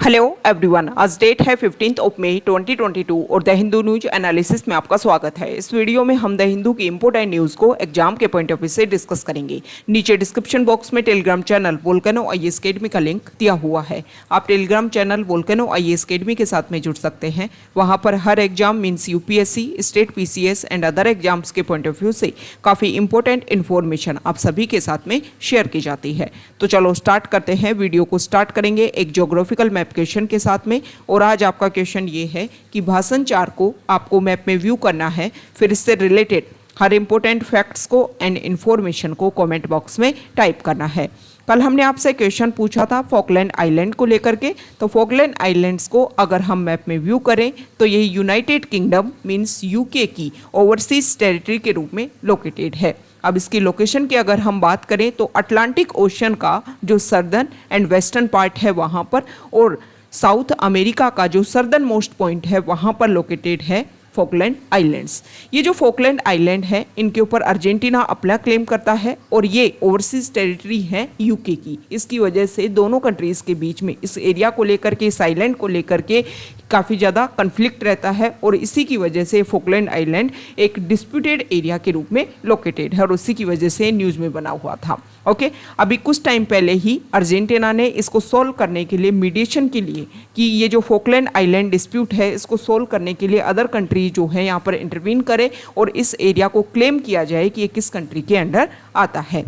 Hello everyone, आज date है 15 मई 2022 और द हिंदू न्यूज एनालिसिस में आपका स्वागत है। इस वीडियो में हम द हिंदू की इंपोर्टेंट न्यूज़ को एग्जाम के पॉइंट ऑफ व्यू से डिस्कस करेंगे। नीचे डिस्क्रिप्शन बॉक्स में Telegram channel Volcano IAS Academy का लिंक दिया हुआ है। आप Telegram channel Volcano IAS Academy के साथ में जुड़ सकते हैं। वहाँ पर हर exam means UPSC, state PCS and other exams के पॉइंट ऑफ व्यू से काफ़ी इंपॉर्टेंट इन्फॉर्मेशन आप सभी के साथ में शेयर की जाती है। तो चलो स्टार्ट करते हैं। वीडियो को स्टार्ट करेंगे एक ज्योग्राफिकल मैप क्वेश्चन के साथ में। और आज आपका क्वेश्चन ये है कि भाषण 4 को आपको मैप में व्यू करना है, फिर इससे रिलेटेड हर इंपॉर्टेंट फैक्ट्स को एंड इन्फॉर्मेशन को कमेंट बॉक्स में टाइप करना है। कल हमने आपसे क्वेश्चन पूछा था फॉकलैंड आइलैंड को लेकर के। तो फॉकलैंड आइलैंड्स को अगर हम मैप में व्यू करें तो यही यूनाइटेड किंगडम मीन्स यूके की ओवरसीज टेरिटरी के रूप में लोकेटेड है। अब इसकी लोकेशन की अगर हम बात करें तो अटलांटिक ओशन का जो सर्दर्न एंड वेस्टर्न पार्ट है वहाँ पर, और साउथ अमेरिका का जो सर्दर्न मोस्ट पॉइंट है वहाँ पर लोकेटेड है फॉकलैंड आइलैंड्स। ये जो फॉकलैंड आइलैंड है इनके ऊपर अर्जेंटीना अपना क्लेम करता है और ये ओवरसीज टेरिटरी है यूके की। इसकी वजह से दोनों कंट्रीज़ के बीच में इस एरिया को लेकर के, इस आइलैंड को लेकर के काफ़ी ज़्यादा कन्फ्लिक्ट रहता है और इसी की वजह से फॉकलैंड आइलैंड एक डिस्प्यूटेड एरिया के रूप में लोकेटेड है और उसी की वजह से न्यूज़ में बना हुआ था। ओके, अभी कुछ टाइम पहले ही अर्जेंटीना ने इसको सॉल्व करने के लिए, मीडिएशन के लिए, कि ये जो फॉकलैंड आइलैंड डिस्प्यूट है इसको सॉल्व करने के लिए अदर कंट्री जो है यहाँ पर इंटरवीन करे और इस एरिया को क्लेम किया जाए कि ये किस कंट्री के अंडर आता है।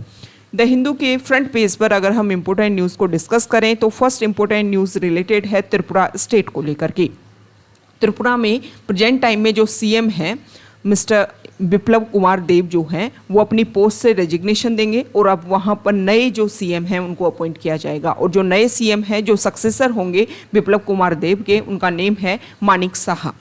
द हिंदू के फ्रंट पेज पर अगर हम इम्पोर्टेंट न्यूज़ को डिस्कस करें तो फर्स्ट इम्पोर्टेंट न्यूज़ रिलेटेड है त्रिपुरा स्टेट को लेकर के। त्रिपुरा में प्रेजेंट टाइम में जो सीएम हैं मिस्टर बिप्लब कुमार देव जो हैं वो अपनी पोस्ट से रेजिग्नेशन देंगे और अब वहाँ पर नए जो सीएम हैं उनको अपॉइंट किया जाएगा। और जो नए सीएम हैं, जो सक्सेसर होंगे बिप्लब कुमार देव के, उनका नेम है मानिक साहा।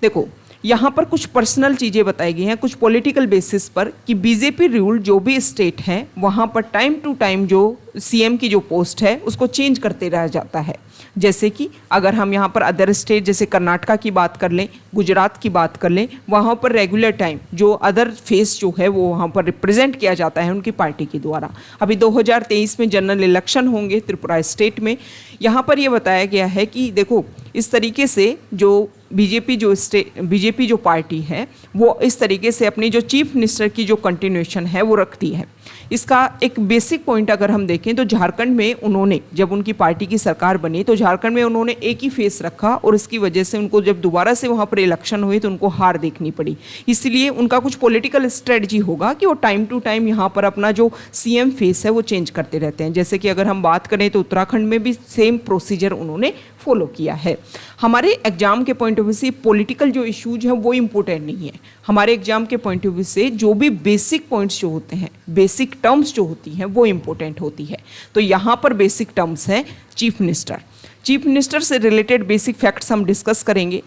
देखो, यहाँ पर कुछ पर्सनल चीज़ें बताई गई हैं कुछ पॉलिटिकल बेसिस पर कि बीजेपी रूल जो भी स्टेट हैं वहाँ पर टाइम टू टाइम जो सीएम की जो पोस्ट है उसको चेंज करते रह जाता है। जैसे कि अगर हम यहाँ पर अदर स्टेट जैसे कर्नाटका की बात कर लें, गुजरात की बात कर लें, वहाँ पर रेगुलर टाइम जो अदर फेस जो है वो वहाँ पर रिप्रेजेंट किया जाता है उनकी पार्टी के द्वारा। अभी 2023 में जनरल इलेक्शन होंगे त्रिपुरा स्टेट में। यहाँ पर ये बताया गया है कि देखो इस तरीके से जो बीजेपी जो पार्टी है वो इस तरीके से अपनी जो चीफ मिनिस्टर की जो कंटिन्यूएशन है वो रखती है। इसका एक बेसिक पॉइंट अगर हम देखें तो झारखंड में उन्होंने, जब उनकी पार्टी की सरकार बनी तो झारखंड में उन्होंने एक ही फेस रखा और इसकी वजह से उनको जब दोबारा से वहाँ पर इलेक्शन हुए तो उनको हार देखनी पड़ी। इसलिए उनका कुछ पॉलिटिकल स्ट्रेटजी होगा कि वो टाइम टू टाइम यहाँ पर अपना जो सीएम फेस है वो चेंज करते रहते हैं। जैसे कि अगर हम बात करें तो उत्तराखंड में भी सेम प्रोसीजर उन्होंने फॉलो किया है। हमारे एग्जाम के पॉइंट ऑफ व्यू से पॉलिटिकल जो इश्यूज हैं वो इम्पोर्टेंट नहीं है। हमारे एग्जाम के पॉइंट ऑफ व्यू से जो भी बेसिक पॉइंट्स जो होते हैं, बेसिक टर्म्स जो होती हैं वो इम्पोर्टेंट होती है। तो यहाँ पर बेसिक टर्म्स हैं चीफ मिनिस्टर। चीफ मिनिस्टर से रिलेटेड बेसिक फैक्ट्स हम डिस्कस करेंगे।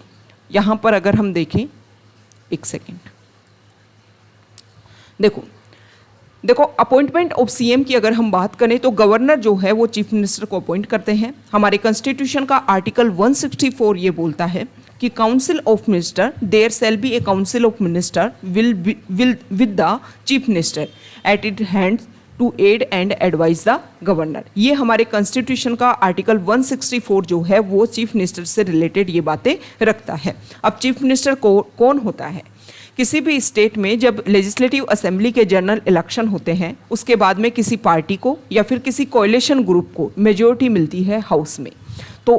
यहाँ पर अगर हम देखें, एक सेकेंड, देखो अपॉइंटमेंट ऑफ सीएम की अगर हम बात करें तो गवर्नर जो है वो चीफ मिनिस्टर को अपॉइंट करते हैं। हमारे कॉन्स्टिट्यूशन का आर्टिकल 164 ये बोलता है कि council of minister, there shall be a council of minister will with the chief minister at it hand to aid and advise the governor. ये हमारे कॉन्स्टिट्यूशन का आर्टिकल 164 जो है वो चीफ मिनिस्टर से रिलेटेड ये बातें रखता है। अब चीफ मिनिस्टर कौन होता है? किसी भी स्टेट में जब लेजिस्लेटिव असेंबली के जनरल इलेक्शन होते हैं उसके बाद में किसी पार्टी को या फिर किसी कोएलिशन ग्रुप को मेजॉरिटी मिलती है हाउस में, तो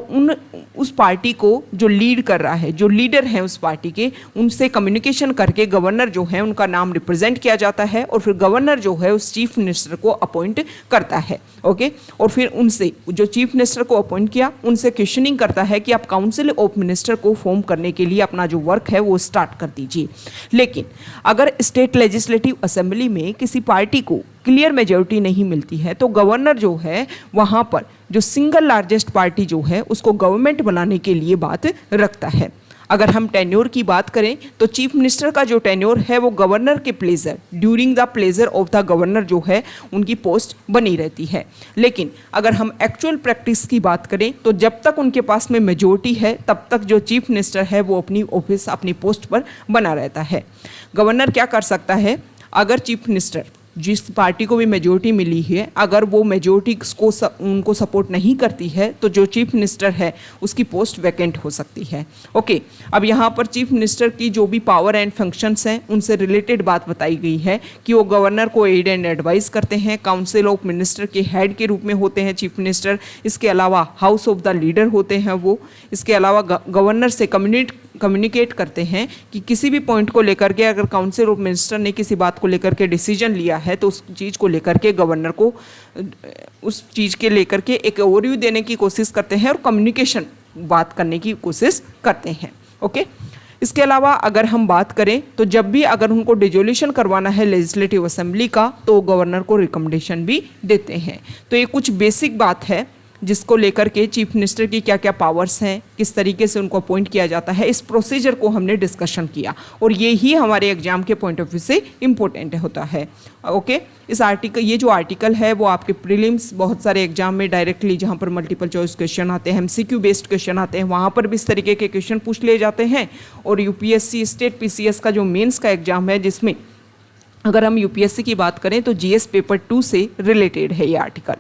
उस पार्टी को जो लीड कर रहा है, जो लीडर हैं उस पार्टी के, उनसे कम्युनिकेशन करके गवर्नर जो है उनका नाम रिप्रेजेंट किया जाता है और फिर गवर्नर जो है उस चीफ मिनिस्टर को अपॉइंट करता है। ओके, और फिर उनसे, जो चीफ मिनिस्टर को अपॉइंट किया, उनसे क्वेश्चनिंग करता है कि आप काउंसिल ऑफ मिनिस्टर को फॉर्म करने के लिए अपना जो वर्क है वो स्टार्ट कर दीजिए। लेकिन अगर स्टेट लेजिस्लेटिव असेंबली में किसी पार्टी को क्लियर मेजॉरिटी नहीं मिलती है तो गवर्नर जो है वहाँ पर जो सिंगल लार्जेस्ट पार्टी जो है उसको गवर्नमेंट बनाने के लिए बात रखता है। अगर हम टेन्योर की बात करें तो चीफ मिनिस्टर का जो टेन्योर है वो गवर्नर के pleasure, during the pleasure of the governor जो है उनकी पोस्ट बनी रहती है। लेकिन अगर हम एक्चुअल प्रैक्टिस की बात करें तो जब तक उनके पास में मेजॉरिटी है तब तक जो चीफ मिनिस्टर है वो अपनी ऑफिस, अपनी पोस्ट पर बना रहता है। गवर्नर क्या कर सकता है? अगर चीफ मिनिस्टर जिस पार्टी को भी मेजोरिटी मिली है, अगर वो मेजोरिटी को उनको सपोर्ट नहीं करती है तो जो चीफ मिनिस्टर है उसकी पोस्ट वैकेंट हो सकती है। ओके, अब यहाँ पर चीफ मिनिस्टर की जो भी पावर एंड फंक्शंस हैं उनसे रिलेटेड बात बताई गई है कि वो गवर्नर को एड एंड एडवाइस करते हैं, काउंसिल ऑफ मिनिस्टर के हेड के रूप में होते हैं चीफ मिनिस्टर। इसके अलावा हाउस ऑफ द लीडर होते हैं वो। इसके अलावा गवर्नर से कम्युनिकेट करते हैं कि किसी भी पॉइंट को लेकर के अगर काउंसिल ऑफ मिनिस्टर ने किसी बात को लेकर के डिसीजन लिया है तो उस चीज़ को लेकर के गवर्नर को उस चीज़ के लेकर के एक ओवरव्यू देने की कोशिश करते हैं और कम्युनिकेशन बात करने की कोशिश करते हैं। ओके, इसके अलावा अगर हम बात करें तो जब भी अगर उनको डिजोल्यूशन करवाना है लेजिस्लेटिव असेंबली का तो गवर्नर को रिकमेंडेशन भी देते हैं। तो ये कुछ बेसिक बात है जिसको लेकर के चीफ मिनिस्टर की क्या क्या पावर्स हैं, किस तरीके से उनको अपॉइंट किया जाता है, इस प्रोसीजर को हमने डिस्कशन किया और ये ही हमारे एग्जाम के पॉइंट ऑफ व्यू से इम्पोर्टेंट होता है। ओके, इस आर्टिकल, ये जो आर्टिकल है वो आपके प्रीलिम्स बहुत सारे एग्जाम में डायरेक्टली जहाँ पर मल्टीपल चॉइस क्वेश्चन आते हैं, MCQ बेस्ड क्वेश्चन आते हैं, वहाँ पर भी इस तरीके के क्वेश्चन पूछ लिए जाते हैं। और UPSC स्टेट PCS का जो मेंस का एग्जाम है, जिसमें अगर हम UPSC की बात करें तो GS पेपर 2 से रिलेटेड है ये आर्टिकल।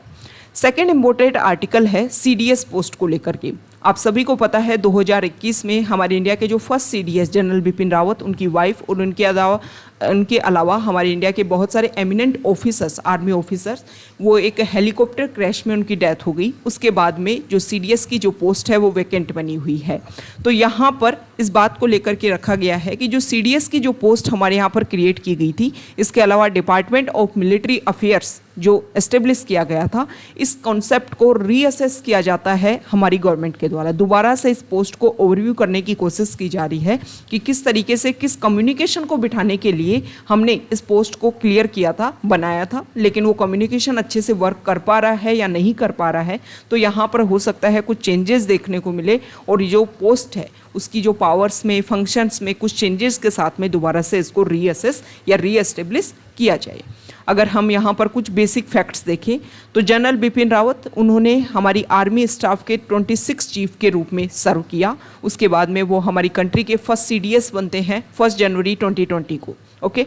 सेकेंड इम्पोर्टेंट आर्टिकल है CDS पोस्ट को लेकर के। आप सभी को पता है 2021 में हमारे इंडिया के जो first CDS general Bipin Rawat, उनकी वाइफ और उनके अलावा हमारे इंडिया के बहुत सारे एमिनेंट ऑफिसर्स, आर्मी ऑफिसर्स, वो एक हेलीकॉप्टर क्रैश में उनकी डेथ हो गई। उसके बाद में जो CDS की जो पोस्ट है वो वैकेंट बनी हुई है। तो यहाँ पर इस बात को लेकर के रखा गया है कि जो CDS की जो पोस्ट हमारे यहाँ पर क्रिएट की गई थी, इसके अलावा डिपार्टमेंट ऑफ मिलिट्री अफेयर्स जो एस्टेब्लिश किया गया था, इस कॉन्सेप्ट को रीअसेस किया जाता है हमारी गवर्नमेंट के द्वारा। दोबारा से इस पोस्ट को ओवरव्यू करने की कोशिश की जा रही है कि किस तरीके से, किस कम्युनिकेशन को बिठाने के लिए हमने इस पोस्ट को क्लियर किया था, बनाया था, लेकिन वो कम्युनिकेशन अच्छे से वर्क कर पा रहा है या नहीं कर पा रहा है। तो यहाँ पर हो सकता है कुछ चेंजेस देखने को मिले और ये जो पोस्ट है उसकी जो पावर्स में, फंक्शंस में कुछ चेंजेस के साथ में दोबारा से इसको रीअसेस या रीएस्टेब्लिश किया जाए। अगर हम यहाँ पर कुछ बेसिक फैक्ट्स देखें तो जनरल बिपिन रावत, उन्होंने हमारी आर्मी स्टाफ के 26 चीफ के रूप में सर्व किया। उसके बाद में वो हमारी कंट्री के फर्स्ट CDS बनते हैं 1 जनवरी 2020 को। ओके,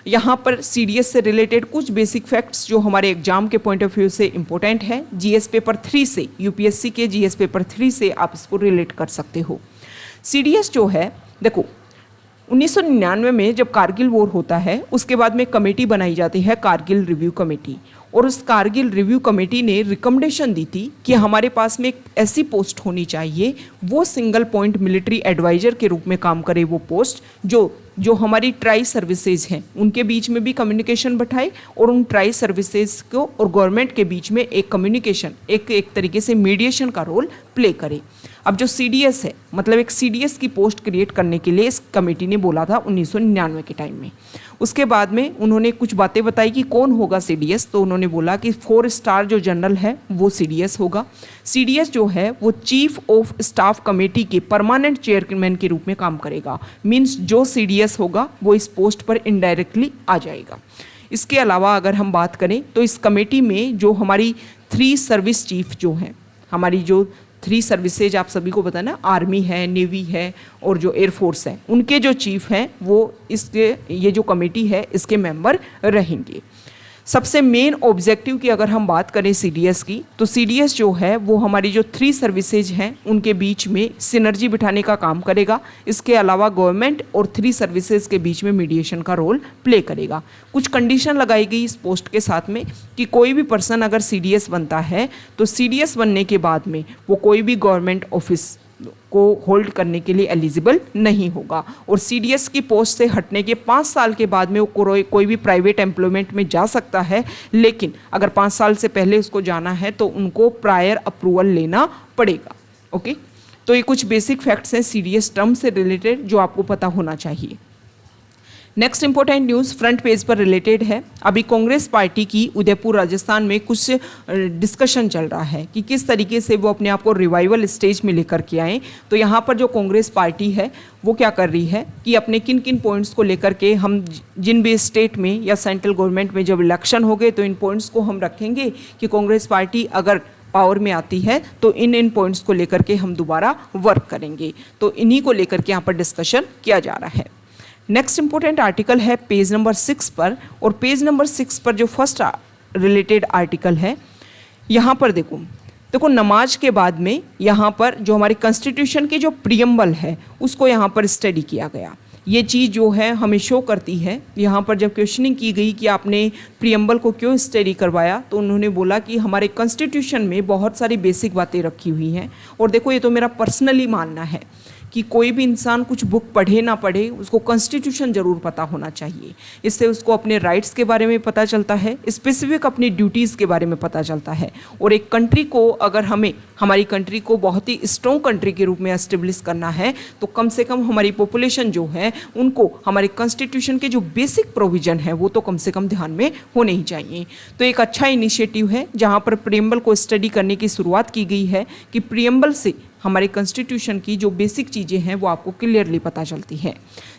यहाँ पर CDS से रिलेटेड कुछ बेसिक फैक्ट्स जो हमारे एग्जाम के पॉइंट ऑफ व्यू से इंपॉर्टेंट है, GS पेपर 3 से, UPSC के GS पेपर 3 से आप इसको रिलेट कर सकते हो। CDS जो है, देखो 1999 में जब कारगिल वॉर होता है उसके बाद में कमेटी बनाई जाती है, कारगिल रिव्यू कमेटी, और उस कारगिल रिव्यू कमेटी ने रिकमेंडेशन दी थी कि हमारे पास में एक ऐसी पोस्ट होनी चाहिए, वो सिंगल पॉइंट मिलिट्री एडवाइजर के रूप में काम करे, वो पोस्ट जो हमारी ट्राई सर्विसेज हैं उनके बीच में भी कम्युनिकेशन बैठाए और उन ट्राई सर्विसेज को और गवर्नमेंट के बीच में एक कम्युनिकेशन, एक तरीके से मीडिएशन का रोल प्ले करे। अब जो CDS है, मतलब एक CDS की पोस्ट क्रिएट करने के लिए इस कमेटी ने बोला था 1999 के टाइम में। उसके बाद में उन्होंने कुछ बातें बताई कि कौन होगा CDS, तो उन्होंने बोला कि 4 स्टार जो जनरल है वो CDS होगा। CDS जो है वो चीफ ऑफ स्टाफ कमेटी के परमानेंट चेयरमैन के रूप में काम करेगा। मीन्स जो CDS होगा वो इस पोस्ट पर इनडायरेक्टली आ जाएगा। इसके अलावा अगर हम बात करें तो इस कमेटी में जो हमारी 3 सर्विस चीफ जो हैं, हमारी जो 3 सर्विसेज आप सभी को पता है ना, आर्मी है, नेवी है और जो एयरफोर्स है, उनके जो चीफ हैं वो इसके, ये जो कमेटी है इसके मेंबर रहेंगे। सबसे मेन ऑब्जेक्टिव की अगर हम बात करें CDS की, तो CDS जो है वो हमारी जो 3 सर्विसेज हैं उनके बीच में सिनर्जी बिठाने का काम करेगा। इसके अलावा गवर्नमेंट और 3 सर्विसेज के बीच में मीडिएशन का रोल प्ले करेगा। कुछ कंडीशन लगाई गई इस पोस्ट के साथ में कि कोई भी पर्सन अगर CDS बनता है तो CDS बनने के बाद में वो कोई भी गवर्नमेंट ऑफिस को होल्ड करने के लिए एलिजिबल नहीं होगा और CDS की पोस्ट से हटने के 5 साल के बाद में वो कोई भी प्राइवेट एम्प्लॉयमेंट में जा सकता है, लेकिन अगर 5 साल से पहले उसको जाना है तो उनको प्रायर अप्रूवल लेना पड़ेगा। ओके, तो ये कुछ बेसिक फैक्ट्स हैं CDS टर्म से रिलेटेड जो आपको पता होना चाहिए। Next important news front page पर रिलेटेड है। अभी कांग्रेस पार्टी की उदयपुर राजस्थान में कुछ डिस्कशन चल रहा है कि किस तरीके से वो अपने आप को रिवाइवल स्टेज में लेकर के आए। तो यहाँ पर जो कांग्रेस पार्टी है वो क्या कर रही है कि अपने किन किन पॉइंट्स को लेकर के, हम जिन भी स्टेट में या सेंट्रल गवर्नमेंट में जब इलेक्शन हो गए तो इन पॉइंट्स को हम रखेंगे कि कांग्रेस पार्टी अगर पावर में आती है तो इन पॉइंट्स को लेकर के हम दोबारा वर्क करेंगे। तो इन्हीं को लेकर के यहाँ पर डिस्कशन किया जा रहा है। नेक्स्ट इंपॉर्टेंट आर्टिकल है पेज नंबर 6 पर, और पेज नंबर 6 पर जो फर्स्ट रिलेटेड आर्टिकल है, यहाँ पर देखो नमाज के बाद में यहाँ पर जो हमारी कॉन्स्टिट्यूशन की जो प्रियम्बल है उसको यहाँ पर स्टडी किया गया। ये चीज़ जो है हमें शो करती है, यहाँ पर जब क्वेश्चनिंग की गई कि आपने प्रियम्बल को क्यों स्टडी करवाया, तो उन्होंने बोला कि हमारे कॉन्स्टिट्यूशन में बहुत सारी बेसिक बातें रखी हुई हैं। और देखो ये तो मेरा पर्सनली मानना है कि कोई भी इंसान कुछ बुक पढ़े ना पढ़े, उसको कॉन्स्टिट्यूशन ज़रूर पता होना चाहिए। इससे उसको अपने राइट्स के बारे में पता चलता है, स्पेसिफिक अपनी ड्यूटीज़ के बारे में पता चलता है। और एक कंट्री को अगर हमें हमारी कंट्री को बहुत ही स्ट्रॉन्ग कंट्री के रूप में एस्टेब्लिश करना है, तो कम से कम हमारी पॉपुलेशन जो है उनको हमारे कॉन्स्टिट्यूशन के जो बेसिक प्रोविज़न है वो तो कम से कम ध्यान में होने ही चाहिए। तो एक अच्छा इनिशिएटिव है जहाँ पर प्रियम्बल को स्टडी करने की शुरुआत की गई है कि प्रियम्बल से हमारे कॉन्स्टिट्यूशन की जो बेसिक चीज़ें हैं वो आपको क्लियरली पता चलती है।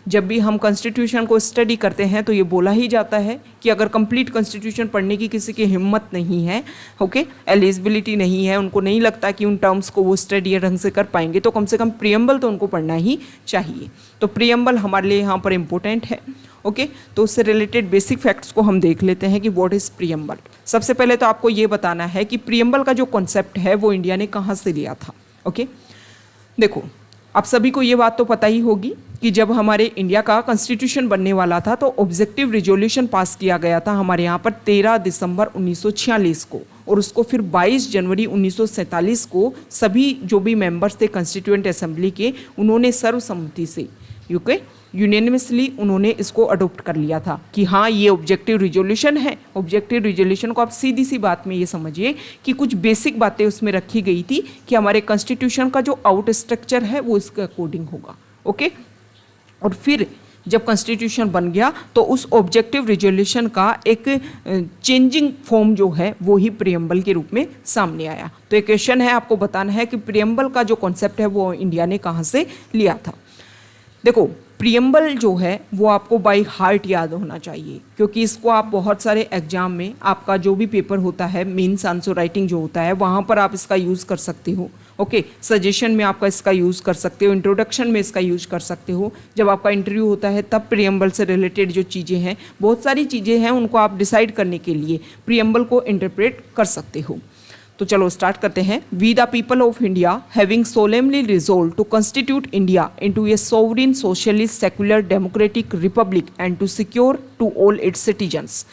जब भी हम कॉन्स्टिट्यूशन को स्टडी करते हैं तो ये बोला ही जाता है कि अगर कंप्लीट कॉन्स्टिट्यूशन पढ़ने की किसी की हिम्मत नहीं है, ओके, एलिजिबिलिटी नहीं है, उनको नहीं लगता कि उन टर्म्स को वो स्टडी ढंग से कर पाएंगे, तो कम से कम प्रियम्बल तो उनको पढ़ना ही चाहिए। तो प्रियम्बल हमारे लिए यहाँ पर इम्पोर्टेंट है। ओके, तो उससे रिलेटेड बेसिक फैक्ट्स को हम देख लेते हैं कि व्हाट इज़ प्रियम्बल। सबसे पहले तो आपको ये बताना है कि प्रियम्बल का जो कॉन्सेप्ट है वो इंडिया ने कहाँ से लिया था। ओके, देखो आप सभी को ये बात तो पता ही होगी कि जब हमारे इंडिया का कॉन्स्टिट्यूशन बनने वाला था तो ऑब्जेक्टिव रिजोल्यूशन पास किया गया था हमारे यहाँ पर 13 दिसंबर 1946 को, और उसको फिर 22 जनवरी 1947 को सभी जो भी मेंबर्स थे कॉन्स्टिट्यूएंट असेंबली के, उन्होंने सर्वसम्मति से यूनियनमसली उन्होंने इसको अडोप्ट कर लिया था कि हाँ ये ऑब्जेक्टिव रिजोल्यूशन है। ऑब्जेक्टिव रिजोल्यूशन को आप सीधी सी बात में ये समझिए कि कुछ बेसिक बातें उसमें रखी गई थी कि हमारे कॉन्स्टिट्यूशन का जो आउट स्ट्रक्चर है वो इसके अकॉर्डिंग होगा। ओके, और फिर जब कॉन्स्टिट्यूशन बन गया तो उस ऑब्जेक्टिव रिजोल्यूशन का एक चेंजिंग फॉर्म जो है वो ही प्रियम्बल के रूप में सामने आया। तो एक क्वेश्चन है, आपको बताना है कि प्रियम्बल का जो कॉन्सेप्ट है वो इंडिया ने कहाँ से लिया था। देखो प्रियम्बल जो है वो आपको बाय हार्ट याद होना चाहिए, क्योंकि इसको आप बहुत सारे एग्जाम में आपका जो भी पेपर होता है, मेंस आंसर राइटिंग जो होता है, वहाँ पर आप इसका यूज़ कर सकते हो। ओके, सजेशन में आपका इसका यूज़ कर सकते हो, इंट्रोडक्शन में इसका यूज़ कर सकते हो। जब आपका इंटरव्यू होता है तब प्रियम्बल से रिलेटेड जो चीज़ें हैं, बहुत सारी चीज़ें हैं, उनको आप डिसाइड करने के लिए प्रियम्बल को इंटरप्रेट कर सकते हो। तो चलो स्टार्ट करते हैं। We the people of India having solemnly resolve to constitute India into a sovereign socialist secular democratic republic and to secure to all its citizens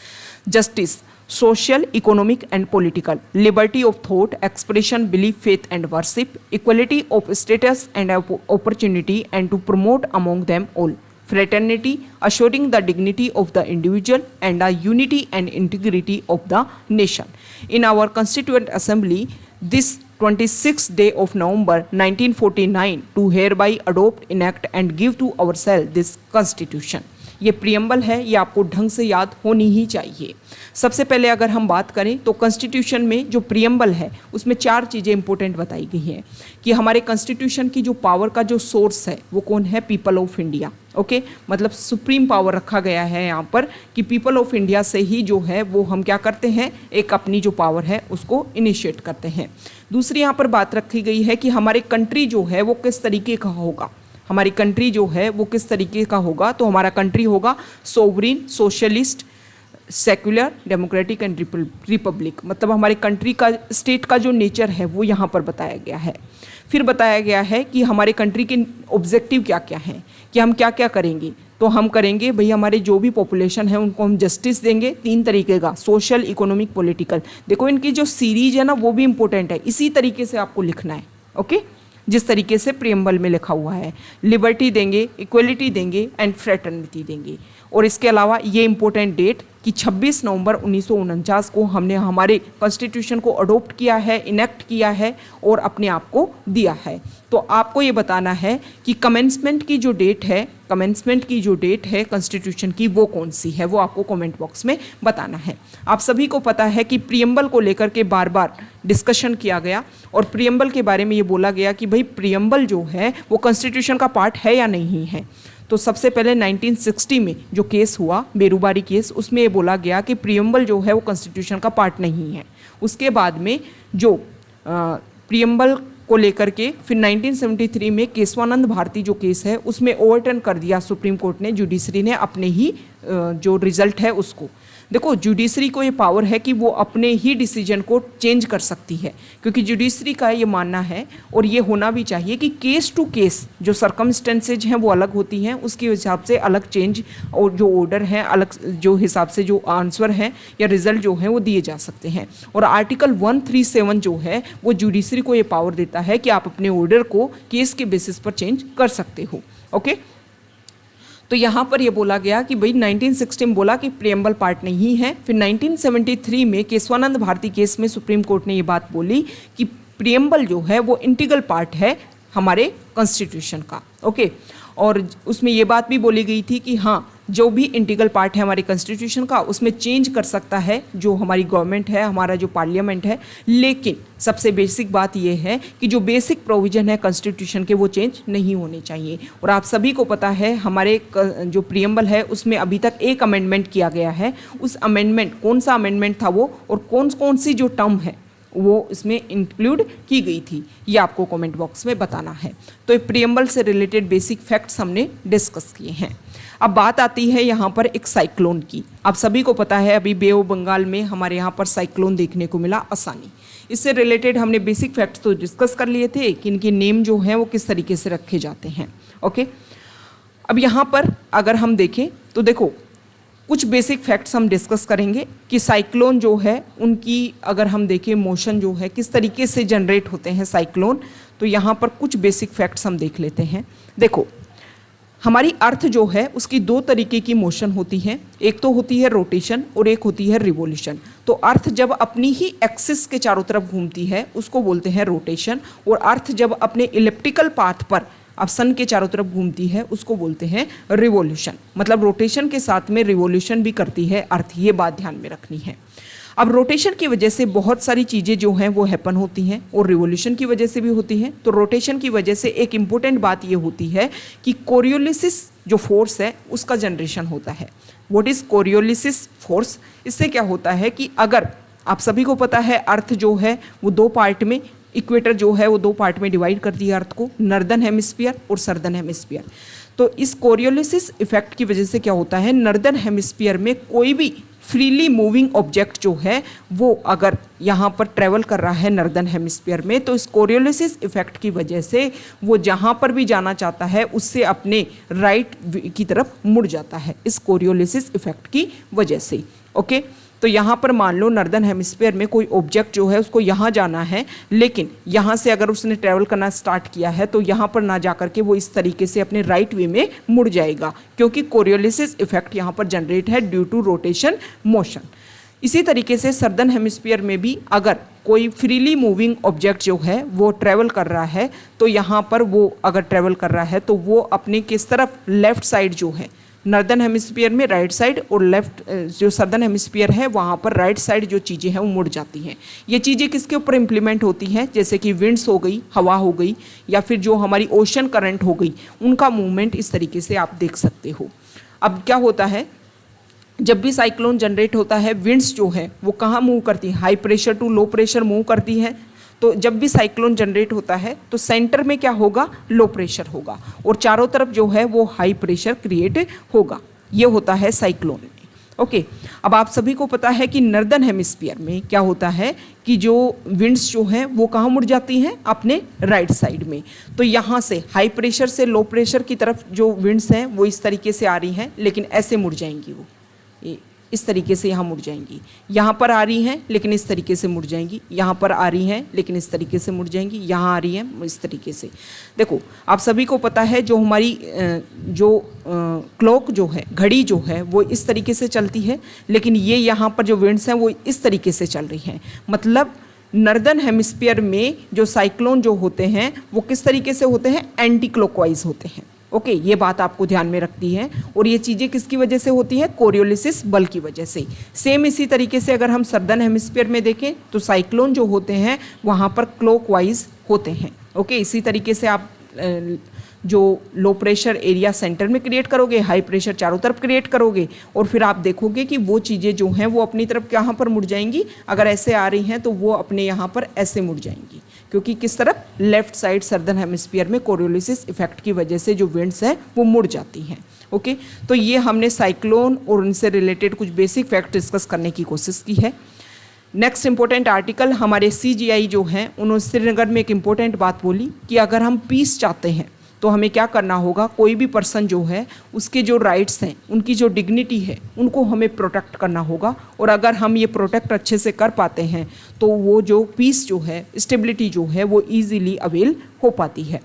justice, social, economic and political, liberty of thought, expression, belief, faith and worship, equality of status and opportunity, and to promote among them all fraternity, assuring the dignity of the individual and the unity and integrity of the nation. In our Constituent Assembly, this 26th day of November 1949, to hereby adopt, enact and give to ourselves this Constitution. ये preamble है, ये आपको ढंग से याद होनी ही चाहिए। सबसे पहले अगर हम बात करें तो कॉन्स्टिट्यूशन में जो प्रियम्बल है उसमें 4 चीज़ें इंपॉर्टेंट बताई गई हैं कि हमारे कॉन्स्टिट्यूशन की जो पावर का जो सोर्स है वो कौन है, पीपल ऑफ इंडिया। ओके, मतलब सुप्रीम पावर रखा गया है यहाँ पर कि पीपल ऑफ इंडिया से ही जो है वो हम क्या करते हैं, एक अपनी जो पावर है उसको इनिशिएट करते हैं। दूसरी यहाँ पर बात रखी गई है कि हमारे कंट्री जो है वो किस तरीके का होगा, हमारी कंट्री जो है वो किस तरीके का होगा। तो हमारा कंट्री होगा sovereign, socialist, secular, democratic and Republic, मतलब हमारे कंट्री का, स्टेट का जो नेचर है वो यहाँ पर बताया गया है। फिर बताया गया है कि हमारे कंट्री के ऑब्जेक्टिव क्या क्या हैं, कि हम क्या क्या करेंगे। तो हम करेंगे भाई हमारे जो भी पॉपुलेशन है उनको हम जस्टिस देंगे 3 तरीके का, सोशल, इकोनॉमिक, पॉलिटिकल। देखो इनकी जो सीरीज है ना वो भी इंपॉर्टेंट है, इसी तरीके से आपको लिखना है। ओके, जिस तरीके से प्रियम्बल में लिखा हुआ है, लिबर्टी देंगे, इक्वलिटी देंगे एंड फ्रेटर्निटी देंगे। और इसके अलावा ये इंपॉर्टेंट डेट कि 26 नवंबर 1949 को हमने हमारे कॉन्स्टिट्यूशन को अडोप्ट किया है, इनेक्ट किया है और अपने आप को दिया है। तो आपको ये बताना है कि कमेंसमेंट की जो डेट है कॉन्स्टिट्यूशन की वो कौन सी है, वो आपको कमेंट बॉक्स में बताना है। आप सभी को पता है कि प्रियम्बल को लेकर के बार बार डिस्कशन किया गया और प्रियम्बल के बारे में ये बोला गया कि भाई प्रियम्बल जो है वो कॉन्स्टिट्यूशन का पार्ट है या नहीं है। तो सबसे पहले 1960 में जो केस हुआ, बेरूबारी केस, उसमें ये बोला गया कि प्रियम्बल जो है वो कॉन्स्टिट्यूशन का पार्ट नहीं है। उसके बाद में जो प्रियम्बल को लेकर के फिर 1973 में केशवानंद भारती जो केस है उसमें ओवरटर्न कर दिया सुप्रीम कोर्ट ने, जुडिशरी ने अपने ही जो रिजल्ट है उसको। देखो जुडिशरी को ये पावर है कि वो अपने ही डिसीजन को चेंज कर सकती है, क्योंकि जुडिशरी का ये मानना है और ये होना भी चाहिए कि केस टू केस जो सर्कमस्टेंसेज हैं वो अलग होती हैं, उसके हिसाब से अलग चेंज और जो ऑर्डर है अलग जो हिसाब से जो आंसर हैं या रिजल्ट जो है वो दिए जा सकते हैं। और आर्टिकल 137 जो है वो जुडिशरी को ये पावर देता है कि आप अपने ऑर्डर को केस के बेसिस पर चेंज कर सकते हो। ओके, तो यहाँ पर ये बोला गया कि भाई 1960 में बोला कि प्रियम्बल पार्ट नहीं है। फिर 1973 में केशवानंद भारती केस में सुप्रीम कोर्ट ने ये बात बोली कि प्रियम्बल जो है वो इंटीग्रल पार्ट है हमारे कॉन्स्टिट्यूशन का। ओके, और उसमें ये बात भी बोली गई थी कि हाँ जो भी इंटीग्रल पार्ट है हमारे कॉन्स्टिट्यूशन का उसमें चेंज कर सकता है जो हमारी गवर्नमेंट है, हमारा जो पार्लियामेंट है, लेकिन सबसे बेसिक बात ये है कि जो बेसिक प्रोविजन है कॉन्स्टिट्यूशन के वो चेंज नहीं होने चाहिए। और आप सभी को पता है हमारे जो प्रियम्बल है उसमें अभी तक एक अमेंडमेंट किया गया है। उस अमेंडमेंट कौन सा अमेंडमेंट था वो और कौन सी जो टर्म है वो इसमें इंक्लूड की गई थी, ये आपको कमेंट बॉक्स में बताना है। तो प्रियम्बल से रिलेटेड बेसिक फैक्ट्स हमने डिस्कस किए हैं। अब बात आती है यहाँ पर एक साइक्लोन की। आप सभी को पता है अभी बे ऑफ बंगाल में हमारे यहाँ पर साइक्लोन देखने को मिला आसानी। इससे रिलेटेड हमने बेसिक फैक्ट्स तो डिस्कस कर लिए थे कि इनके नेम जो हैं वो किस तरीके से रखे जाते हैं। ओके, अब यहाँ पर अगर हम देखें तो देखो कुछ बेसिक फैक्ट्स हम डिस्कस करेंगे कि साइक्लोन जो है उनकी अगर हम देखें मोशन जो है किस तरीके से जनरेट होते हैं साइक्लोन, तो यहाँ पर कुछ बेसिक फैक्ट्स हम देख लेते हैं। देखो हमारी अर्थ जो है उसकी दो तरीके की मोशन होती है, एक तो होती है रोटेशन और एक होती है रिवोल्यूशन। तो अर्थ जब अपनी ही एक्सिस के चारों तरफ घूमती है उसको बोलते हैं रोटेशन, और अर्थ जब अपने इलिप्टिकल पाथ पर अब सन के चारों तरफ घूमती है उसको बोलते हैं रिवोल्यूशन। मतलब रोटेशन के साथ में रिवोल्यूशन भी करती है अर्थ, ये बात ध्यान में रखनी है। अब रोटेशन की वजह से बहुत सारी चीज़ें जो हैं वो हैपन होती हैं और रिवोल्यूशन की वजह से भी होती हैं। तो रोटेशन की वजह से एक इम्पोर्टेंट बात ये होती है कि कोरियोलिसिस जो फोर्स है उसका जनरेशन होता है। What is कोरियोलिसिस force? इससे क्या होता है कि अगर आप सभी को पता है अर्थ जो है वो दो पार्ट में, इक्वेटर जो है वो दो पार्ट में डिवाइड कर दिया अर्थ को, नॉर्दर्न हेमिस्फीयर और सदर्न हेमिस्फीयर। तो इस कोरियोलिसिस इफेक्ट की वजह से क्या होता है, नॉर्दर्न हेमिस्फीयर में कोई भी फ्रीली मूविंग ऑब्जेक्ट जो है वो अगर यहाँ पर ट्रेवल कर रहा है नॉर्दर्न हेमिस्फीयर में, तो इस कोरियोलिसिस इफेक्ट की वजह से वो जहाँ पर भी जाना चाहता है उससे अपने राइट की तरफ मुड़ जाता है, इस कोरियोलिसिस इफेक्ट की वजह से। ओके, तो यहाँ पर मान लो नॉर्दर्न हेमिस्फीयर में कोई ऑब्जेक्ट जो है उसको यहाँ जाना है, लेकिन यहाँ से अगर उसने ट्रैवल करना स्टार्ट किया है तो यहाँ पर ना जाकर के वो इस तरीके से अपने राइट वे में मुड़ जाएगा, क्योंकि कोरियोलिसिस इफेक्ट यहाँ पर जनरेट है ड्यू टू रोटेशन मोशन। इसी तरीके से सदर्न हेमिस्फीयर में भी अगर कोई फ्रीली मूविंग ऑब्जेक्ट जो है वो ट्रैवल कर रहा है तो यहाँ पर वो अगर ट्रैवल कर रहा है तो वो अपने किस तरफ, लेफ्ट साइड जो है नॉर्दर्न हेमिस्फीयर में राइट साइड और लेफ्ट जो सदर्न हेमिस्फीयर है वहाँ पर राइट साइड जो चीज़ें हैं वो मुड़ जाती हैं। ये चीज़ें किसके ऊपर इम्प्लीमेंट होती हैं, जैसे कि विंड्स हो गई, हवा हो गई, या फिर जो हमारी ओशन करंट हो गई, उनका मूवमेंट इस तरीके से आप देख सकते हो। अब क्या होता है, जब भी साइक्लोन जनरेट होता है विंड्स जो है वो कहाँ मूव करती है, high pressure to low pressure move करती है। तो जब भी साइक्लोन जनरेट होता है तो सेंटर में क्या होगा, लो प्रेशर होगा, और चारों तरफ जो है वो हाई प्रेशर क्रिएट होगा। ये होता है साइक्लोन में। ओके, अब आप सभी को पता है कि नॉर्दर्न हेमिस्फीयर में क्या होता है कि जो विंड्स जो हैं वो कहाँ मुड़ जाती हैं, अपने राइट साइड में। तो यहाँ से हाई प्रेशर से लो प्रेशर की तरफ जो विंड्स हैं वो इस तरीके से आ रही हैं, लेकिन ऐसे मुड़ जाएंगी, वो इस तरीके से यहाँ मुड़ जाएंगी। यहाँ पर आ रही हैं लेकिन इस तरीके से मुड़ जाएंगी, यहाँ पर आ रही हैं लेकिन इस तरीके से मुड़ जाएंगी, यहाँ आ रही हैं इस तरीके से। देखो आप सभी को पता है जो हमारी क्लॉक जो है, घड़ी जो है वो इस तरीके से चलती है, लेकिन ये यहाँ पर जो विंड्स हैं वो इस तरीके से चल रही हैं। मतलब नॉर्दर्न हेमिस्फीयर में जो साइक्लोन जो होते हैं वो किस तरीके से होते हैं, एंटी क्लॉकवाइज होते हैं। ओके, ये बात आपको ध्यान में रखती है। और ये चीज़ें किसकी वजह से होती हैं, कोरियोलिसिस बल की वजह से। सेम इसी तरीके से अगर हम सदर्न हेमिस्फीयर में देखें तो साइक्लोन जो होते हैं वहाँ पर क्लॉकवाइज होते हैं। ओके, इसी तरीके से आप जो लो प्रेशर एरिया सेंटर में क्रिएट करोगे, हाई प्रेशर चारों तरफ क्रिएट करोगे, और फिर आप देखोगे कि वो चीज़ें जो हैं वो अपनी तरफ कहाँ पर मुड़ जाएंगी, अगर ऐसे आ रही हैं तो वो अपने यहाँ पर ऐसे मुड़ जाएंगी, क्योंकि किस तरफ, लेफ्ट साइड सर्दर्न हेमिस्फीयर में कोरियोलिसिस इफेक्ट की वजह से जो विंड्स हैं वो मुड़ जाती हैं। ओके, तो ये हमने साइक्लोन और उनसे रिलेटेड कुछ बेसिक फैक्ट डिस्कस करने की कोशिश की है। नेक्स्ट इंपॉर्टेंट आर्टिकल, हमारे CGI जो हैं उन्होंने श्रीनगर में एक इम्पोर्टेंट बात बोली कि अगर हम पीस चाहते हैं तो हमें क्या करना होगा, कोई भी पर्सन जो है उसके जो राइट्स हैं, उनकी जो डिग्निटी है, उनको हमें प्रोटेक्ट करना होगा। और अगर हम ये प्रोटेक्ट अच्छे से कर पाते हैं तो वो जो पीस जो है, स्टेबिलिटी जो है वो ईजीली अवेल हो पाती है।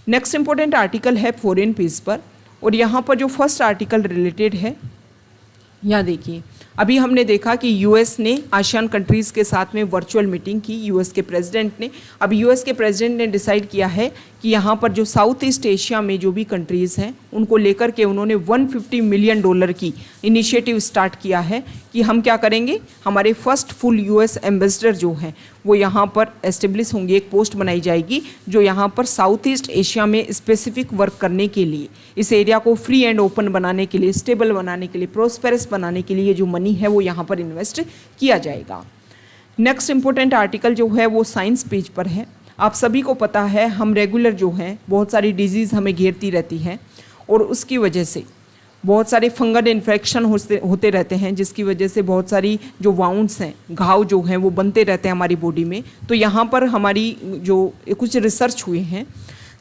नेक्स्ट इंपॉर्टेंट आर्टिकल है फॉरेन पीस पर, और यहाँ पर जो फर्स्ट आर्टिकल रिलेटेड है, यहाँ देखिए, अभी हमने देखा कि यूएस ने आसियान कंट्रीज़ के साथ में वर्चुअल मीटिंग की, यूएस के प्रेसिडेंट ने। अब यूएस के प्रेसिडेंट ने डिसाइड किया है कि यहाँ पर जो साउथ ईस्ट एशिया में जो भी कंट्रीज़ हैं उनको लेकर के उन्होंने $150 मिलियन की इनिशिएटिव स्टार्ट किया है कि हम क्या करेंगे, हमारे फर्स्ट फुल यूएस एम्बेसडर जो हैं वो यहाँ पर एस्टेब्लिश होंगे, एक पोस्ट बनाई जाएगी जो यहाँ पर साउथ ईस्ट एशिया में स्पेसिफिक वर्क करने के लिए, इस एरिया को फ्री एंड ओपन बनाने के लिए, स्टेबल बनाने के लिए, प्रोस्पेरस बनाने के लिए जो मनी है वो यहाँ पर इन्वेस्ट किया जाएगा। नेक्स्ट इंपॉर्टेंट आर्टिकल जो है वो साइंस पेज पर है। आप सभी को पता है हम रेगुलर जो हैं बहुत सारी डिजीज़ हमें घेरती रहती हैं और उसकी वजह से बहुत सारे फंगल इन्फेक्शन होते रहते हैं, जिसकी वजह से बहुत सारी जो वाउंड्स हैं, घाव जो हैं वो बनते रहते हैं हमारी बॉडी में। तो यहाँ पर हमारी जो कुछ रिसर्च हुए हैं,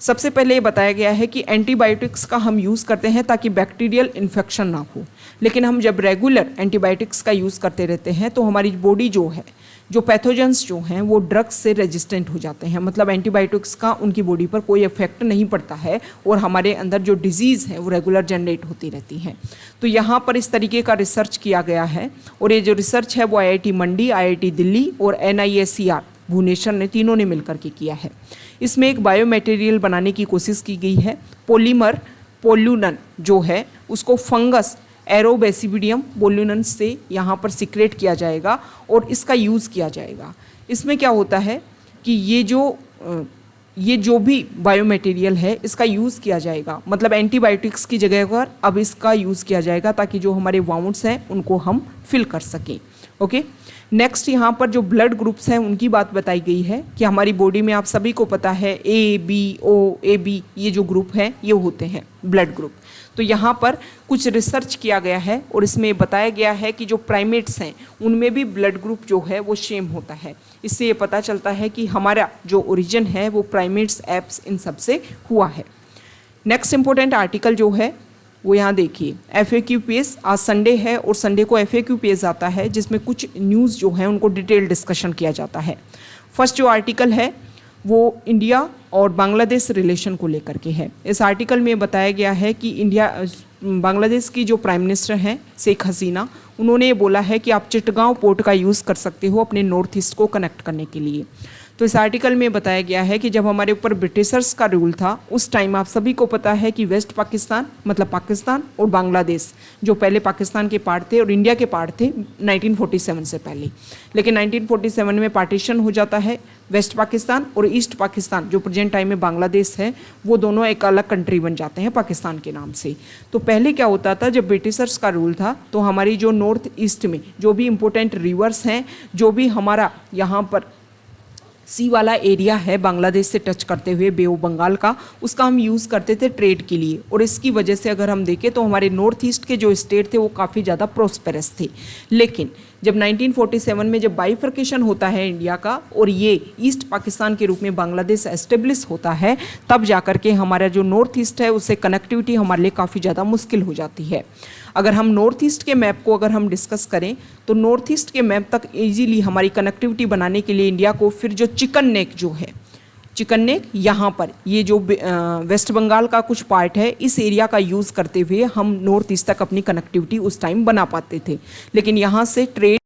सबसे पहले ये बताया गया है कि एंटीबायोटिक्स का हम यूज़ करते हैं ताकि बैक्टीरियल इन्फेक्शन ना हो, लेकिन हम जब रेगुलर एंटीबायोटिक्स का यूज़ करते रहते हैं तो हमारी बॉडी जो है, जो पैथोजेंस जो हैं वो ड्रग्स से रेजिस्टेंट हो जाते हैं, मतलब एंटीबायोटिक्स का उनकी बॉडी पर कोई इफेक्ट नहीं पड़ता है और हमारे अंदर जो डिजीज़ है वो रेगुलर जनरेट होती रहती हैं। तो यहाँ पर इस तरीके का रिसर्च किया गया है, और ये जो रिसर्च है वो IIT मंडी, IIT दिल्ली और NISER भुवनेश्वर ने, तीनों ने मिलकर के किया है। इसमें एक बायो मटेरियल बनाने की कोशिश की गई है। पॉलीमर पोल्यूनन जो है उसको फंगस एरोबेसिडियम बोल्यूनन से यहाँ पर सिक्रेट किया जाएगा और इसका यूज़ किया जाएगा। इसमें क्या होता है कि ये जो भी बायो मटेरियल है इसका यूज़ किया जाएगा, मतलब एंटीबायोटिक्स की जगह पर अब इसका यूज़ किया जाएगा ताकि जो हमारे वाउंड्स हैं उनको हम फिल कर सकें। ओके, नेक्स्ट यहाँ पर जो ब्लड ग्रुप्स हैं उनकी बात बताई गई है कि हमारी बॉडी में आप सभी को पता है A, B, O, AB ये जो ग्रुप हैं ये होते हैं ब्लड ग्रुप। तो यहाँ पर कुछ रिसर्च किया गया है और इसमें बताया गया है कि जो प्राइमेट्स हैं उनमें भी ब्लड ग्रुप जो है वो सेम होता है। इससे ये पता चलता है कि हमारा जो ओरिजिन है वो प्राइमेट्स, एप्स इन सब से हुआ है। नेक्स्ट इंपॉर्टेंट आर्टिकल जो है वो यहाँ देखिए, FAQ पेज। आज संडे है और संडे को FAQ पेज आता है जिसमें कुछ न्यूज़ जो है उनको डिटेल डिस्कशन किया जाता है। फर्स्ट जो आर्टिकल है वो इंडिया और बांग्लादेश रिलेशन को लेकर के है। इस आर्टिकल में बताया गया है कि बांग्लादेश की जो प्राइम मिनिस्टर हैं शेख हसीना, उन्होंने ये बोला है कि आप चिटगांव पोर्ट का यूज़ कर सकते हो अपने नॉर्थ ईस्ट को कनेक्ट करने के लिए। तो इस आर्टिकल में बताया गया है कि जब हमारे ऊपर ब्रिटिशर्स का रूल था उस टाइम आप सभी को पता है कि वेस्ट पाकिस्तान, मतलब पाकिस्तान और बांग्लादेश जो पहले पाकिस्तान के पार्ट थे और इंडिया के पार्ट थे 1947 से पहले, लेकिन 1947 में पार्टीशन हो जाता है। वेस्ट पाकिस्तान और ईस्ट पाकिस्तान जो प्रेजेंट टाइम में बांग्लादेश है वो दोनों एक अलग कंट्री बन जाते हैं पाकिस्तान के नाम से। तो पहले क्या होता था, जब ब्रिटिशर्स का रूल था तो हमारी जो नॉर्थ ईस्ट में जो भी इम्पोर्टेंट रिवर्स हैं, जो भी हमारा यहाँ पर सी वाला एरिया है बांग्लादेश से टच करते हुए बे ऑफ बंगाल का, उसका हम यूज़ करते थे ट्रेड के लिए। और इसकी वजह से अगर हम देखें तो हमारे नॉर्थ ईस्ट के जो स्टेट थे वो काफ़ी ज़्यादा प्रोस्पेरस थे। लेकिन जब 1947 में जब बाइफर्केशन होता है इंडिया का और ये ईस्ट पाकिस्तान के रूप में बांग्लादेश एस्टेब्लिश होता है, तब जाकर के हमारा जो नॉर्थ ईस्ट है उससे कनेक्टिविटी हमारे लिए काफ़ी ज़्यादा मुश्किल हो जाती है। अगर हम नॉर्थ ईस्ट के मैप को अगर हम डिस्कस करें तो नॉर्थ ईस्ट के मैप तक ईजीली हमारी कनेक्टिविटी बनाने के लिए इंडिया को फिर जो चिकन नेक जो है, चिकन नेक यहाँ पर ये जो वेस्ट बंगाल का कुछ पार्ट है, इस एरिया का यूज़ करते हुए हम नॉर्थ ईस्ट तक अपनी कनेक्टिविटी उस टाइम बना पाते थे। लेकिन यहाँ से ट्रेड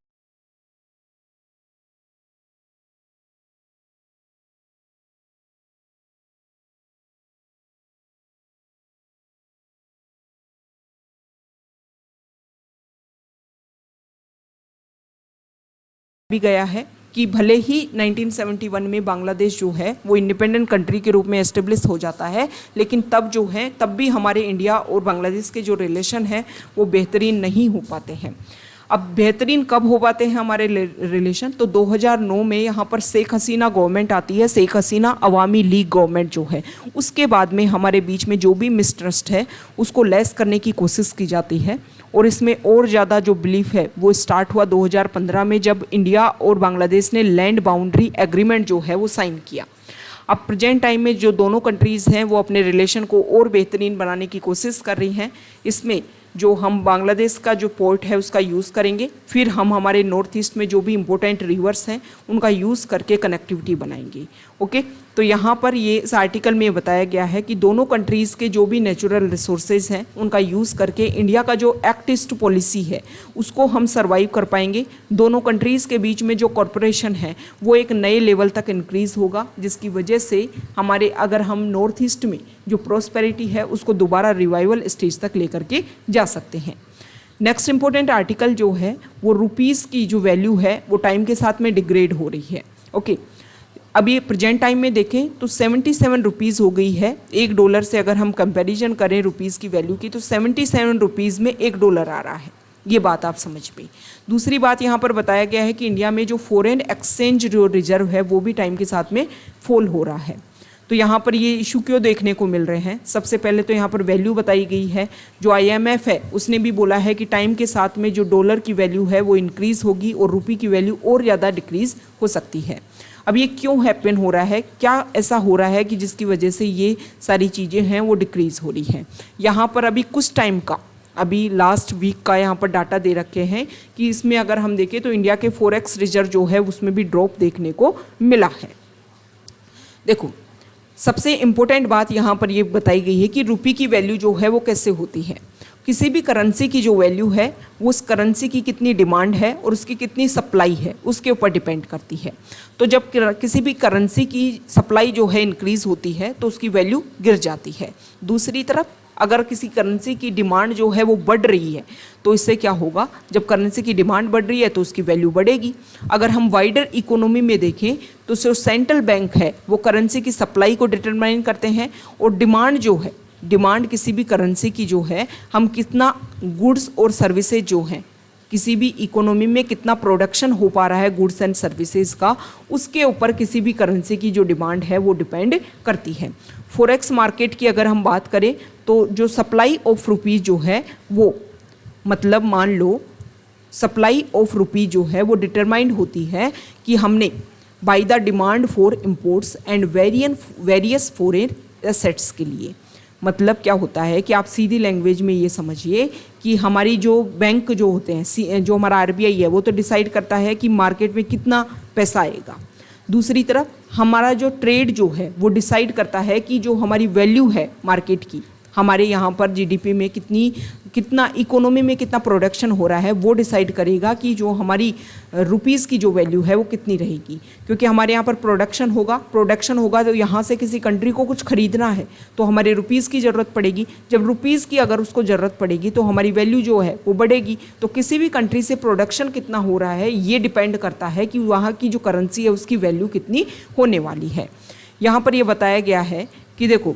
भी गया है कि भले ही 1971 में बांग्लादेश जो है वो इंडिपेंडेंट कंट्री के रूप में एस्टेब्लिश हो जाता है, लेकिन तब जो है तब भी हमारे इंडिया और बांग्लादेश के जो रिलेशन है वो बेहतरीन नहीं हो पाते हैं। अब बेहतरीन कब हो पाते हैं हमारे रिलेशन, तो 2009 में यहाँ पर शेख हसीना गवर्नमेंट आती है, शेख हसीना अवामी लीग गवर्नमेंट जो है, उसके बाद में हमारे बीच में जो भी मिसट्रस्ट है उसको लेस करने की कोशिश की जाती है। और इसमें और ज़्यादा जो बिलीफ है वो स्टार्ट हुआ 2015 में, जब इंडिया और बांग्लादेश ने लैंड बाउंड्री एग्रीमेंट जो है वो साइन किया। अब प्रेजेंट टाइम में जो दोनों कंट्रीज़ हैं वो अपने रिलेशन को और बेहतरीन बनाने की कोशिश कर रही हैं। इसमें जो हम बांग्लादेश का जो पोर्ट है उसका यूज़ करेंगे, फिर हम हमारे नॉर्थ ईस्ट में जो भी इम्पोर्टेंट रिवर्स हैं उनका यूज़ करके कनेक्टिविटी बनाएंगे। ओके, तो यहाँ पर ये इस आर्टिकल में बताया गया है कि दोनों कंट्रीज़ के जो भी नेचुरल रिसोर्सेज हैं उनका यूज़ करके इंडिया का जो एक्ट ईस्ट पॉलिसी है उसको हम सर्वाइव कर पाएंगे। दोनों कंट्रीज़ के बीच में जो कॉरपोरेशन है वो एक नए लेवल तक इंक्रीज़ होगा, जिसकी वजह से हमारे अगर हम नॉर्थ ईस्ट में जो प्रॉस्पेरिटी है उसको दोबारा रिवाइवल स्टेज तक लेकर के जा सकते हैं। नेक्स्ट इंपॉर्टेंट आर्टिकल जो है वो रुपीज़ की जो वैल्यू है वो टाइम के साथ में डिग्रेड हो रही है। ओके, अभी प्रेजेंट टाइम में देखें तो 77 रुपीज़ हो गई है। $1 से अगर हम कंपैरिजन करें रुपीज़ की वैल्यू की तो 77 रुपीज़ में $1 आ रहा है। ये बात आप समझ पे। दूसरी बात यहाँ पर बताया गया है कि इंडिया में जो फॉरेन एक्सचेंज जो रिजर्व है वो भी टाइम के साथ में फॉल हो रहा है। तो यहाँ पर ये इशू क्यों देखने को मिल रहे हैं, सबसे पहले तो यहाँ पर वैल्यू बताई गई है। जो IMF है उसने भी बोला है कि टाइम के साथ में जो डॉलर की वैल्यू है वो इंक्रीज़ होगी और रुपये की वैल्यू और ज़्यादा डिक्रीज़ हो सकती है। अब ये क्यों हैपन हो रहा है, क्या ऐसा हो रहा है कि जिसकी वजह से ये सारी चीज़ें हैं वो डिक्रीज़ हो रही हैं। यहाँ पर अभी कुछ टाइम का, अभी लास्ट वीक का यहाँ पर डाटा दे रखे हैं कि इसमें अगर हम देखें तो इंडिया के फॉरेक्स रिजर्व जो है उसमें भी ड्रॉप देखने को मिला है। देखो, सबसे इम्पोर्टेंट बात यहाँ पर ये बताई गई है कि रुपये की वैल्यू जो है वो कैसे होती है। किसी भी करेंसी की जो वैल्यू है वो उस करेंसी की कितनी डिमांड है और उसकी कितनी सप्लाई है उसके ऊपर डिपेंड करती है। तो जब किसी भी करेंसी की सप्लाई जो है इंक्रीज़ होती है तो उसकी वैल्यू गिर जाती है। दूसरी तरफ अगर किसी करेंसी की डिमांड जो है वो बढ़ रही है तो इससे क्या होगा, जब करेंसी की डिमांड बढ़ रही है तो उसकी वैल्यू बढ़ेगी। अगर हम वाइडर इकोनॉमी में देखें तो जो सेंट्रल बैंक है वो करेंसी की सप्लाई को डिटरमाइन करते हैं और डिमांड जो है, डिमांड किसी भी करेंसी की जो है, हम कितना गुड्स और सर्विसेज जो हैं, किसी भी इकोनॉमी में कितना प्रोडक्शन हो पा रहा है गुड्स एंड सर्विसेज का, उसके ऊपर किसी भी करेंसी की जो डिमांड है वो डिपेंड करती है। फॉरेक्स मार्केट की अगर हम बात करें तो जो सप्लाई ऑफ रुपीज़ जो है वो, मतलब मान लो सप्लाई ऑफ रुपी जो है वो डिटरमाइंड होती है कि हमने by the demand for imports and various foreign assets के लिए। मतलब क्या होता है कि आप सीधी लैंग्वेज में ये समझिए कि हमारी जो बैंक जो होते हैं, जो हमारा RBI है वो तो डिसाइड करता है कि मार्केट में कितना पैसा आएगा। दूसरी तरफ हमारा जो ट्रेड जो है वो डिसाइड करता है कि जो हमारी वैल्यू है मार्केट की, हमारे यहाँ पर GDP में कितना इकोनॉमी में कितना प्रोडक्शन हो रहा है वो डिसाइड करेगा कि जो हमारी रुपीज़ की जो वैल्यू है वो कितनी रहेगी। क्योंकि हमारे यहाँ पर प्रोडक्शन होगा तो यहाँ से किसी कंट्री को कुछ खरीदना है तो हमारे रुपीज़ की ज़रूरत पड़ेगी। जब रुपीज़ की अगर उसको ज़रूरत पड़ेगी तो हमारी वैल्यू जो है वो बढ़ेगी। तो किसी भी कंट्री से प्रोडक्शन कितना हो रहा है ये डिपेंड करता है कि वहाँ की जो करेंसी है उसकी वैल्यू कितनी होने वाली है। यहाँ पर ये बताया गया है कि देखो,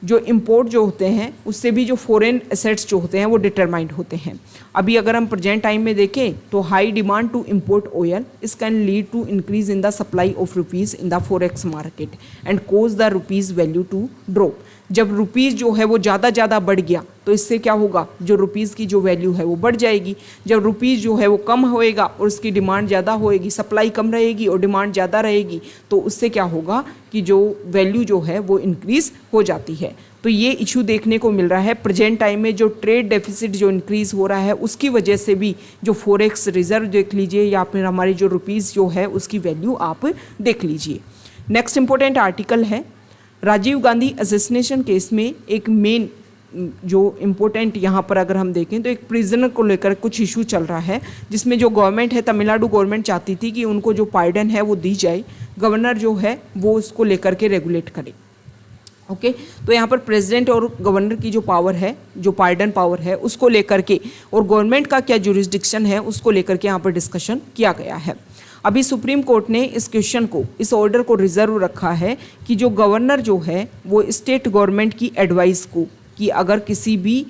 जो इंपोर्ट जो होते हैं उससे भी जो फॉरेन एसेट्स जो होते हैं वो डिटरमाइंड होते हैं। अभी अगर हम प्रेजेंट टाइम में देखें तो high demand to import oil इस can lead to increase in the supply of rupees in the forex market and cause the rupees value to drop. जब रुपीज़ जो है वो ज़्यादा बढ़ गया तो इससे क्या होगा, जो रुपीज़ की जो वैल्यू है वो बढ़ जाएगी। जब रुपीज़ जो है वो कम होएगा और उसकी डिमांड ज़्यादा होएगी, सप्लाई कम रहेगी और डिमांड ज़्यादा रहेगी, तो उससे क्या होगा कि जो वैल्यू जो है वो इंक्रीज़ हो जाती है। तो ये इशू देखने को मिल रहा है प्रेजेंट टाइम में। जो ट्रेड डेफिसिट जो इंक्रीज़ हो रहा है उसकी वजह से भी जो फॉरेक्स रिजर्व देख लीजिए या फिर हमारी जो रुपीज़ जो है उसकी वैल्यू आप देख लीजिए। नेक्स्ट इंपॉर्टेंट आर्टिकल है राजीव गांधी असैसिनेशन केस में एक मेन जो इम्पोर्टेंट यहाँ पर अगर हम देखें तो एक प्रिजनर को लेकर कुछ इशू चल रहा है, जिसमें जो गवर्नमेंट है, तमिलनाडु गवर्नमेंट चाहती थी कि उनको जो पार्डन है वो दी जाए, गवर्नर जो है वो उसको लेकर के रेगुलेट करे। ओके, तो यहाँ पर प्रेसिडेंट और गवर्नर की जो पावर है, जो पार्डन पावर है उसको लेकर के और गवर्नमेंट का क्या जुरिस्डिक्शन है उसको लेकर के यहाँ पर डिस्कशन किया गया है। अभी सुप्रीम कोर्ट ने इस क्वेश्चन को, इस ऑर्डर को रिजर्व रखा है कि जो गवर्नर जो है वो स्टेट गवर्नमेंट की एडवाइस को, कि अगर किसी भी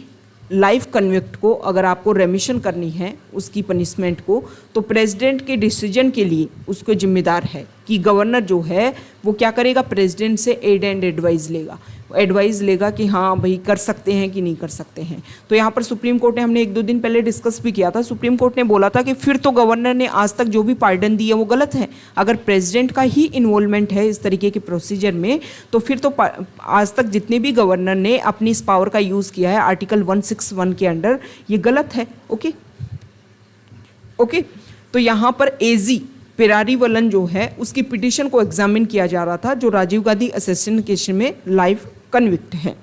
लाइफ कन्विक्ट को अगर आपको रेमिशन करनी है उसकी पनिशमेंट को, तो प्रेसिडेंट के डिसीजन के लिए उसको जिम्मेदार है कि गवर्नर जो है वो क्या करेगा, प्रेसिडेंट से एड एंड एडवाइस लेगा कि हाँ भाई कर सकते हैं कि नहीं कर सकते हैं। तो यहाँ पर सुप्रीम कोर्ट ने, हमने 1-2 दिन पहले डिस्कस भी किया था, सुप्रीम कोर्ट ने बोला था कि फिर तो गवर्नर ने आज तक जो भी पार्डन दी है वो गलत है। अगर प्रेसिडेंट का ही इन्वॉल्वमेंट है इस तरीके के प्रोसीजर में, तो फिर तो आज तक जितने भी गवर्नर ने अपनी इस पावर का यूज़ किया है आर्टिकल 161 के अंडर, ये गलत है। ओके। तो यहाँ पर एजी पेरारीवलन जो है उसकी पिटीशन को एग्जामिन किया जा रहा था, जो राजीव गांधी असैसिनेशन केस में लाइफ कन्विक्ट है।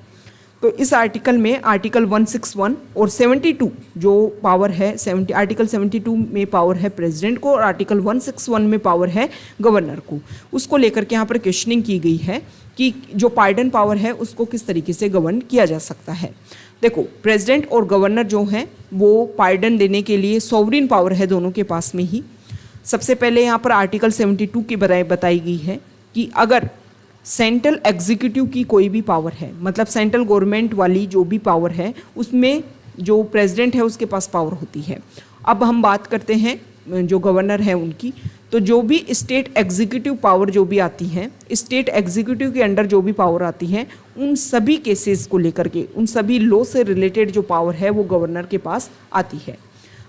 तो इस आर्टिकल में आर्टिकल 161 और 72 जो पावर है, आर्टिकल 72 में पावर है प्रेसिडेंट को और आर्टिकल 161 में पावर है गवर्नर को, उसको लेकर के यहाँ पर क्वेश्चनिंग की गई है कि जो पार्डन पावर है उसको किस तरीके से गवर्न किया जा सकता है। देखो, प्रेसिडेंट और गवर्नर जो हैं वो पार्डन देने के लिए सॉवरिन पावर है दोनों के पास में ही। सबसे पहले यहाँ पर आर्टिकल 72 की बताई गई है कि अगर सेंट्रल एग्जीक्यूटिव की कोई भी पावर है, मतलब सेंट्रल गवर्नमेंट वाली जो भी पावर है उसमें जो प्रेसिडेंट है उसके पास पावर होती है। अब हम बात करते हैं जो गवर्नर है उनकी, तो जो भी स्टेट एग्जीक्यूटिव पावर जो भी आती है, स्टेट एग्जीक्यूटिव के अंडर जो भी पावर आती है, उन सभी केसेस को लेकर के, उन सभी लॉ से रिलेटेड जो पावर है वो गवर्नर के पास आती है।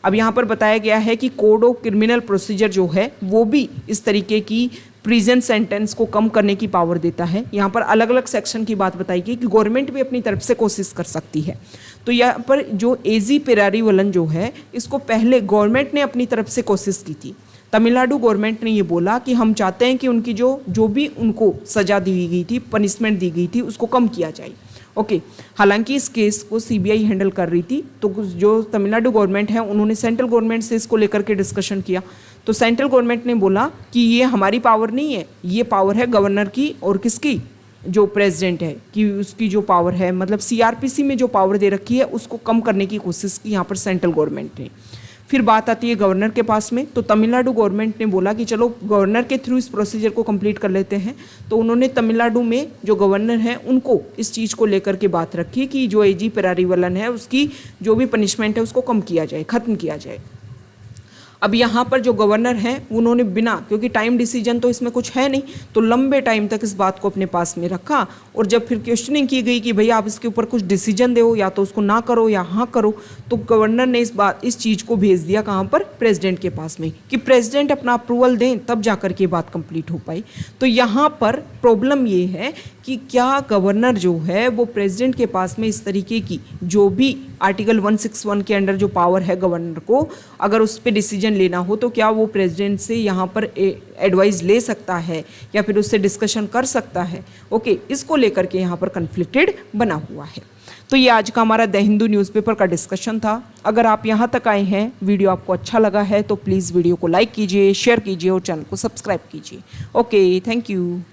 अब यहाँ पर बताया गया है कि कोड ऑफ क्रिमिनल प्रोसीजर जो है वो भी इस तरीके की प्रिजन सेंटेंस को कम करने की पावर देता है। यहाँ पर अलग अलग सेक्शन की बात बताई गई कि गवर्नमेंट भी अपनी तरफ से कोशिश कर सकती है। तो यहाँ पर जो एजी पेरारीवलन जो है, इसको पहले गवर्नमेंट ने अपनी तरफ से कोशिश की थी। तमिलनाडु गवर्नमेंट ने ये बोला कि हम चाहते हैं कि उनकी जो भी उनको सज़ा दी गई थी, पनिशमेंट दी गई थी, उसको कम किया जाए। ओके। हालांकि इस केस को सीबीआई हैंडल कर रही थी, तो जो तमिलनाडु गवर्नमेंट है उन्होंने सेंट्रल गवर्नमेंट से इसको लेकर के डिस्कशन किया। तो सेंट्रल गवर्नमेंट ने बोला कि ये हमारी पावर नहीं है, ये पावर है गवर्नर की और किसकी, जो प्रेसिडेंट है कि उसकी जो पावर है, मतलब सीआरपीसी में जो पावर दे रखी है उसको कम करने की कोशिश की यहाँ पर सेंट्रल गवर्नमेंट ने। फिर बात आती है गवर्नर के पास में, तो तमिलनाडु गवर्नमेंट ने बोला कि चलो गवर्नर के थ्रू इस प्रोसीजर को कंप्लीट कर लेते हैं। तो उन्होंने तमिलनाडु में जो गवर्नर हैं उनको इस चीज़ को लेकर के बात रखी कि जो एजी पेरारीवलन है उसकी जो भी पनिशमेंट है उसको कम किया जाए, ख़त्म किया जाए। अब यहाँ पर जो गवर्नर हैं उन्होंने बिना, क्योंकि टाइम डिसीजन तो इसमें कुछ है नहीं, तो लंबे टाइम तक इस बात को अपने पास में रखा। और जब फिर क्वेश्चनिंग की गई कि भैया आप इसके ऊपर कुछ डिसीजन दो, या तो उसको ना करो या हाँ करो, तो गवर्नर ने इस चीज़ को भेज दिया कहाँ पर, प्रेसिडेंट के पास में, कि प्रेसिडेंट अपना अप्रूवल दें तब जा कर के बात कंप्लीट हो पाई। तो यहाँ पर प्रॉब्लम ये है कि क्या गवर्नर जो है वो प्रेसिडेंट के पास में इस तरीके की जो भी आर्टिकल 161 के अंडर जो पावर है गवर्नर को, अगर उस पर डिसीजन लेना हो तो क्या वो प्रेसिडेंट से यहाँ पर एडवाइस ले सकता है या फिर उससे डिस्कशन कर सकता है। ओके, इसको लेकर के यहाँ पर कन्फ्लिक्टेड बना हुआ है। तो ये आज का हमारा द हिंदू न्यूज़पेपर का डिस्कशन था। अगर आप यहाँ तक आए हैं, वीडियो आपको अच्छा लगा है तो प्लीज़ वीडियो को लाइक कीजिए, शेयर कीजिए और चैनल को सब्सक्राइब कीजिए। Okay, thank you.